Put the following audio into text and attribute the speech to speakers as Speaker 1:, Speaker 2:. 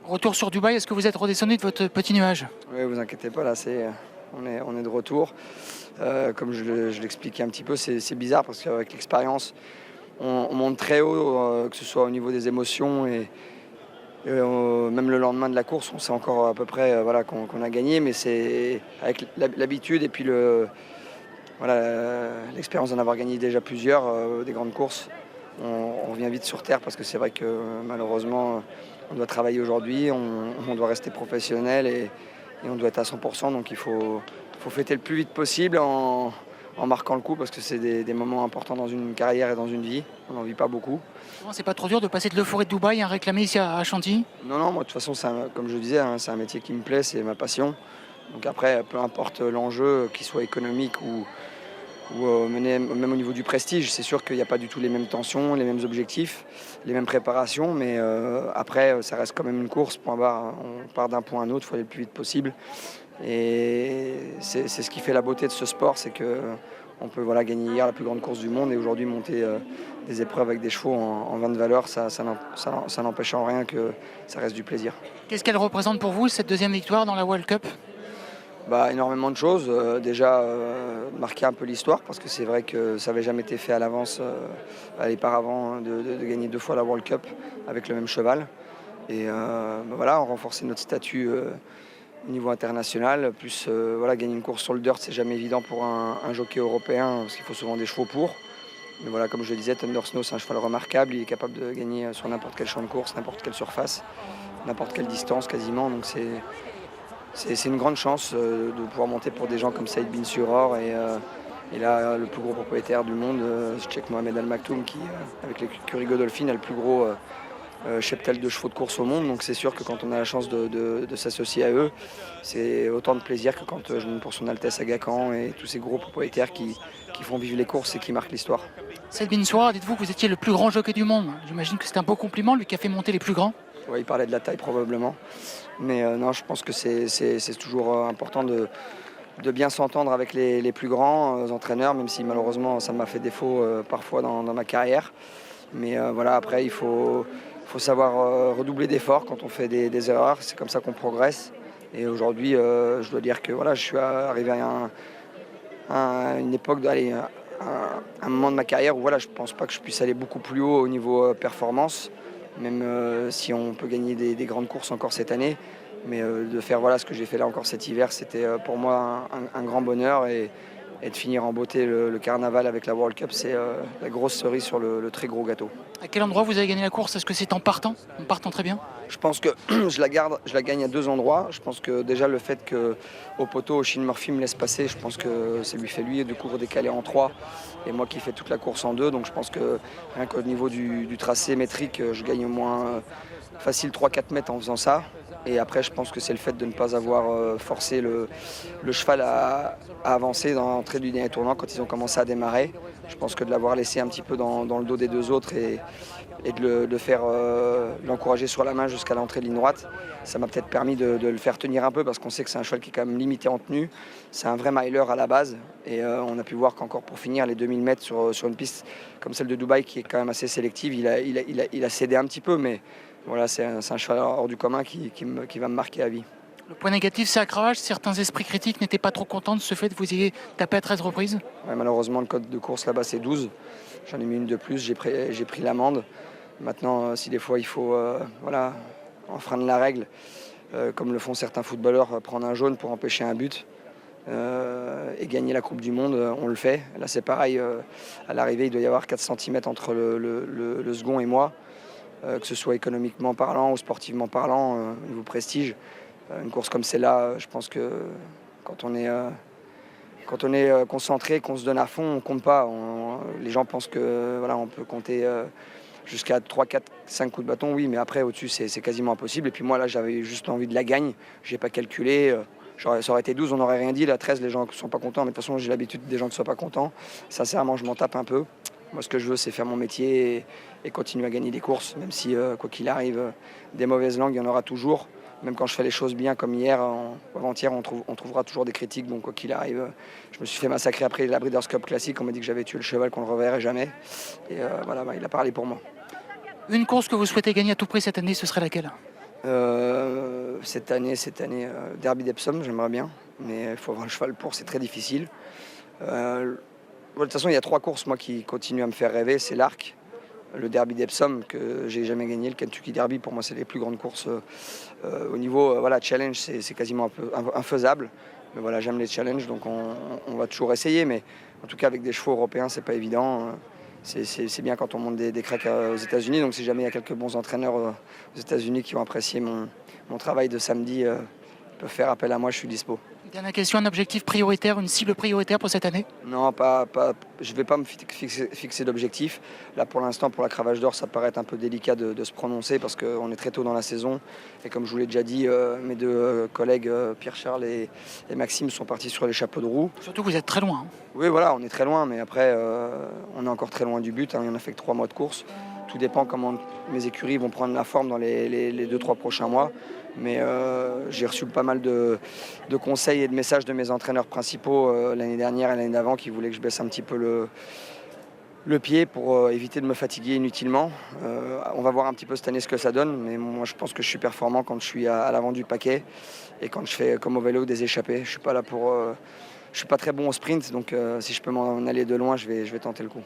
Speaker 1: Retour sur Dubaï, est-ce que vous êtes redescendu de votre petit nuage?
Speaker 2: Oui, vous inquiétez pas, là, on est de retour. Comme je l'expliquais un petit peu, c'est bizarre parce qu'avec l'expérience, on monte très haut, que ce soit au niveau des émotions et même le lendemain de la course, on sait encore à peu près voilà, qu'on a gagné, mais c'est avec l'habitude et puis l'expérience d'en avoir gagné déjà plusieurs, des grandes courses, on revient vite sur terre parce que c'est vrai que malheureusement, on doit travailler aujourd'hui, on doit rester professionnel et on doit être à 100%, donc il faut fêter le plus vite possible en marquant le coup parce que c'est des moments importants dans une carrière et dans une vie. On n'en vit pas beaucoup.
Speaker 1: C'est pas trop dur de passer de l'euphorie de Dubaï à réclamer ici à Chantilly?
Speaker 2: Non, non, moi de toute façon, comme je disais, hein, c'est un métier qui me plaît, c'est ma passion. Donc après, peu importe l'enjeu, qu'il soit économique ou même au niveau du prestige, c'est sûr qu'il n'y a pas du tout les mêmes tensions, les mêmes objectifs, les mêmes préparations, mais après, ça reste quand même une course, point barre. On part d'un point à un autre, il faut aller le plus vite possible. Et c'est ce qui fait la beauté de ce sport, c'est qu'on peut gagner hier la plus grande course du monde et aujourd'hui monter des épreuves avec des chevaux en 20 de valeur, ça n'empêche en rien que ça reste du plaisir.
Speaker 1: Qu'est-ce qu'elle représente pour vous, cette deuxième victoire dans la World Cup?
Speaker 2: Énormément de choses. Déjà, marquer un peu l'histoire, parce que c'est vrai que ça n'avait jamais été fait à l'avance, auparavant, hein, de gagner 2 fois la World Cup avec le même cheval. Et renforcer notre statut au niveau international. Plus gagner une course sur le dirt, c'est jamais évident pour un jockey européen, parce qu'il faut souvent des chevaux pour. Mais voilà, comme je le disais, Thunder Snow, c'est un cheval remarquable. Il est capable de gagner sur n'importe quel champ de course, n'importe quelle surface, n'importe quelle distance quasiment. Donc c'est une grande chance de pouvoir monter pour des gens comme Saïd Bin Suror et là, le plus gros propriétaire du monde, Cheikh Mohamed Al Maktoum, qui, avec l'écurie Godolphin, a le plus gros cheptel de chevaux de course au monde. Donc c'est sûr que quand on a la chance de s'associer à eux, c'est autant de plaisir que quand je monte pour son Altesse Aga Khan et tous ces gros propriétaires qui font vivre les courses et qui marquent l'histoire.
Speaker 1: Saïd Bin Suror, dites-vous que vous étiez le plus grand jockey du monde. J'imagine que c'est un beau compliment, lui qui a fait monter les plus grands.
Speaker 2: Ouais, il parlait de la taille probablement. Mais non, je pense que c'est toujours important de bien s'entendre avec les plus grands entraîneurs, même si malheureusement ça m'a fait défaut parfois dans ma carrière. Mais après, il faut savoir redoubler d'efforts quand on fait des erreurs. C'est comme ça qu'on progresse. Et aujourd'hui, je dois dire que je suis arrivé à une époque, un moment de ma carrière où je ne pense pas que je puisse aller beaucoup plus haut au niveau performance, même si on peut gagner des grandes courses encore cette année. Mais de faire ce que j'ai fait là encore cet hiver, c'était pour moi un grand bonheur. Et de finir en beauté le carnaval avec la World Cup, c'est la grosse cerise sur le très gros gâteau.
Speaker 1: À quel endroit vous avez gagné la course? Est-ce que c'est en partant très bien?
Speaker 2: Je pense que je la gagne à 2 endroits. Je pense que déjà le fait qu'au poteau, Shane Murphy me laisse passer, je pense que ça lui fait lui du coup redécaler en 3 et moi qui fais toute la course en 2. Donc je pense que rien qu'au niveau du tracé métrique, je gagne au moins facile 3-4 mètres en faisant ça. Et après, je pense que c'est le fait de ne pas avoir forcé le cheval à avancer dans l'entrée du dernier tournant quand ils ont commencé à démarrer. Je pense que de l'avoir laissé un petit peu dans le dos des 2 autres et de faire l'encourager sur la main jusqu'à l'entrée de ligne droite, ça m'a peut-être permis de le faire tenir un peu parce qu'on sait que c'est un cheval qui est quand même limité en tenue. C'est un vrai miler à la base et on a pu voir qu'encore pour finir les 2000 mètres sur une piste comme celle de Dubaï qui est quand même assez sélective, il a cédé un petit peu, mais voilà, c'est un cheval hors du commun qui va me marquer à vie.
Speaker 1: Le point négatif, c'est à Cravache. Certains esprits critiques n'étaient pas trop contents de ce fait que vous ayez tapé à 13 reprises.
Speaker 2: Ouais, malheureusement, le code de course là-bas, c'est 12. J'en ai mis une de plus, j'ai pris l'amende. Maintenant, si des fois il faut enfreindre la règle, comme le font certains footballeurs, prendre un jaune pour empêcher un but et gagner la Coupe du Monde, on le fait. Là, c'est pareil. À l'arrivée, il doit y avoir 4 cm entre le second et moi. Que ce soit économiquement parlant ou sportivement parlant, au niveau prestige. Une course comme celle-là, je pense que quand on est concentré, qu'on se donne à fond, on ne compte pas. Les gens pensent que on peut compter jusqu'à 3, 4, 5 coups de bâton, oui, mais après au-dessus c'est quasiment impossible. Et puis moi là j'avais juste envie de la gagne, j'ai pas calculé. Ça aurait été 12, on n'aurait rien dit. La 13, les gens ne sont pas contents, mais de toute façon j'ai l'habitude des gens qui ne soient pas contents. Sincèrement, je m'en tape un peu. Moi, ce que je veux, c'est faire mon métier et continuer à gagner des courses, même si, quoi qu'il arrive, des mauvaises langues, il y en aura toujours. Même quand je fais les choses bien, comme hier ou avant-hier, on trouvera toujours des critiques. Donc, quoi qu'il arrive, je me suis fait massacrer après la Breeders' Cup classique. On m'a dit que j'avais tué le cheval, qu'on ne le reverrait jamais. Et il a parlé pour moi.
Speaker 1: Une course que vous souhaitez gagner à tout prix cette année, ce serait laquelle?
Speaker 2: cette année, Derby d'Epsom, j'aimerais bien, mais il faut avoir le cheval pour, c'est très difficile. De toute façon, il y a 3 courses moi qui continuent à me faire rêver, c'est l'Arc, le Derby d'Epsom que j'ai jamais gagné, le Kentucky Derby, pour moi c'est les plus grandes courses au niveau challenge, c'est quasiment un peu infaisable. Mais voilà, j'aime les challenges, donc on va toujours essayer, mais en tout cas avec des chevaux européens, c'est pas évident. C'est bien quand on monte des cracks aux États-Unis, donc si jamais il y a quelques bons entraîneurs aux États-Unis qui ont apprécié mon travail de samedi, ils peuvent faire appel à moi, je suis dispo.
Speaker 1: Dernière question, un objectif prioritaire, une cible prioritaire pour cette année?
Speaker 2: Non, je ne vais pas me fixer d'objectif. Là, pour l'instant, pour la cravache d'or, ça paraît être un peu délicat de se prononcer parce qu'on est très tôt dans la saison. Et comme je vous l'ai déjà dit, mes deux collègues, Pierre-Charles et Maxime, sont partis sur les chapeaux de roue.
Speaker 1: Surtout que vous êtes très loin.
Speaker 2: Oui, voilà, on est très loin, mais après, on est encore très loin du but. Il n'y en a fait que 3 mois de course. Tout dépend comment mes écuries vont prendre la forme dans les 2-3 prochains mois. Mais j'ai reçu pas mal de conseils et de messages de mes entraîneurs principaux l'année dernière et l'année d'avant qui voulaient que je baisse un petit peu le pied pour éviter de me fatiguer inutilement. On va voir un petit peu cette année ce que ça donne, mais moi je pense que je suis performant quand je suis à l'avant du paquet et quand je fais comme au vélo des échappées. Je suis pas là pour, je suis pas très bon au sprint, donc si je peux m'en aller de loin, je vais tenter le coup.